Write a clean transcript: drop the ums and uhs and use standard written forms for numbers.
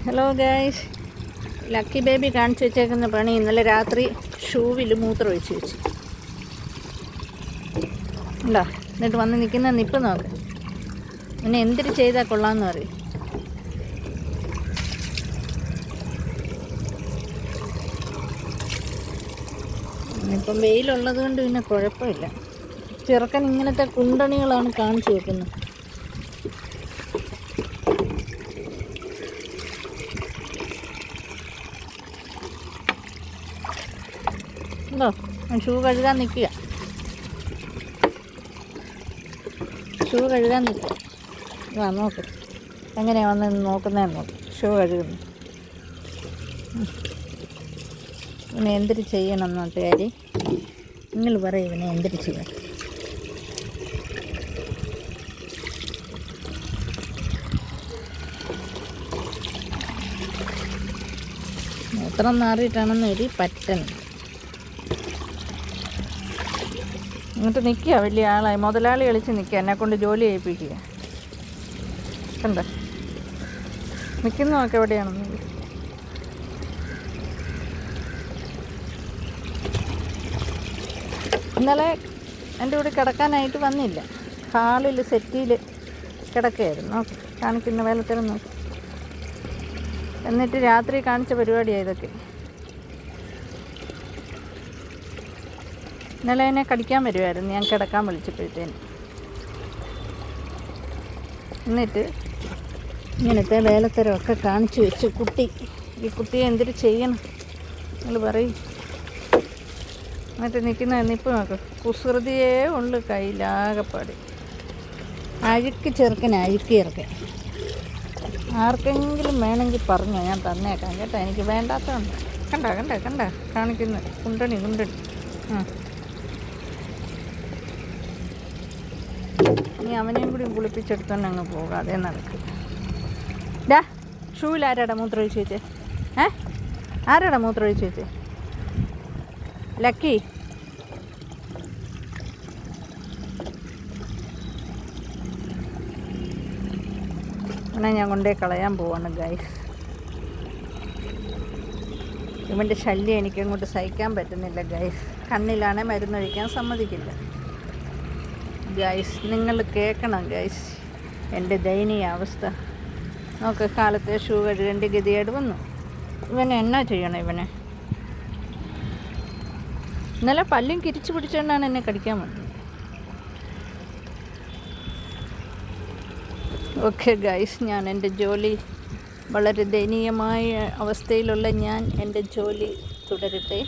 Hello guys, lucky baby കാണിച്ചു വെച്ചേക്കുന്ന പണി ഇന്നലെ രാത്രി ഷൂവിൽ മൂത്രം ഒഴിച്ച് വെച്ചു ഉണ്ടോ. എന്നിട്ട് വന്ന് നിൽക്കുന്ന നിപ്പ് നോക്ക്. പിന്നെ എന്തിട്ട് ചെയ്താൽ കൊള്ളാമെന്ന് പറയും. ഇപ്പം വെയിലുള്ളത് കൊണ്ട് പിന്നെ കുഴപ്പമില്ല. ചെറുക്കൻ ഇങ്ങനത്തെ കുണ്ടണികളാണ് കാണിച്ചു വെക്കുന്നത്. ഉണ്ടോ, ഷൂ കഴുകാൻ നിൽക്കുക. നോക്ക് എങ്ങനെയാണ് വന്ന് നോക്കുന്നതെന്ന് നോക്ക്. ഷൂ കഴുകുന്നു. ഇവനെ എന്തിട്ട് ചെയ്യണം എന്നോട്ട് കാര്യം നിങ്ങൾ പറയും. ഇവനെ എന്തിട്ട് ചെയ്യണം? മൂത്രം മാറിയിട്ടാണെന്ന് ഒരു പറ്റൻ. എന്നിട്ട് നിൽക്കുക, വലിയ ആളായി മുതലാളി കളിച്ച് നിൽക്കുക, എന്നെക്കൊണ്ട് ജോലി ചെയ്യിപ്പിക്കുക. കണ്ട നിൽക്കുന്നതൊക്കെ എവിടെയാണെന്ന്. ഇന്നലെ എൻ്റെ കൂടെ കിടക്കാനായിട്ട് വന്നില്ല. ഹാളിൽ സെറ്റിയിൽ കിടക്കുകയായിരുന്നു. നോക്ക്, കാണിക്കുന്ന വേലത്തരം നോക്ക്. എന്നിട്ട് രാത്രി കാണിച്ച പരിപാടിയാണ് ഇതൊക്കെ. ഇന്നലെ എന്നെ കടിക്കാൻ വരുമായിരുന്നു ഞാൻ കിടക്കാൻ വിളിച്ചപ്പോഴത്തേന്. എന്നിട്ട് ഇങ്ങനത്തെ വേലത്തരമൊക്കെ കാണിച്ചു വെച്ചു. ഈ കുട്ടിയെ എന്തിട്ട് ചെയ്യണം നിങ്ങൾ പറയും. എന്നിട്ട് നിൽക്കുന്ന നിപ്പ് നോക്ക്. കുസൃതിയേ ഉള്ളു കയ്യിലാകപ്പാട്. അഴുക്ക് ചെറുക്കൻ, അഴുക്ക് ചെറുക്കൻ. ആർക്കെങ്കിലും വേണമെങ്കിൽ പറഞ്ഞോ, ഞാൻ തന്നേക്കാം കേട്ടോ. എനിക്ക് വേണ്ടാത്തതുണ്ട്. കണ്ട കാണിക്കുന്നത് കുണ്ടണി. ഇനി അവനെയും കൂടി കുളിപ്പിച്ചെടുത്തോണ്ട് അങ്ങ് പോകാതെ നടക്കും. ഷൂവിൽ ആരാടാ മൂത്രം ഒഴിച്ച് വെച്ചേ? ആരാടാ മൂത്രം ഒഴിച്ച് വെച്ചേ? ലക്കി. അങ്ങനെ ഞാൻ കൊണ്ടേ കളയാൻ പോവാണ് ഗൈസ്. ഇവൻ്റെ ശല്യം എനിക്കങ്ങോട്ട് സഹിക്കാൻ പറ്റുന്നില്ല ഗൈസ്. കണ്ണിലാണെ മരുന്നൊഴിക്കാൻ സമ്മതിക്കില്ല ഗൈസ്. നിങ്ങൾ കേൾക്കണം ഗൈസ് എൻ്റെ ദയനീയ അവസ്ഥ. നോക്ക്, കാലത്തെ ഷൂ കഴുകേണ്ട ഗതികേട് വന്നു. ഇവനെ എന്നാ ചെയ്യണം? ഇവനെ ഇന്നലെ പല്ലും കിരിച്ചു പിടിച്ചുകൊണ്ടാണ് എന്നെ കടിക്കാൻ വന്നത്. ഓക്കെ ഗൈസ്, ഞാൻ എൻ്റെ ജോലി, വളരെ ദയനീയമായ അവസ്ഥയിലുള്ള ഞാൻ എൻ്റെ ജോലി തുടരട്ടെ.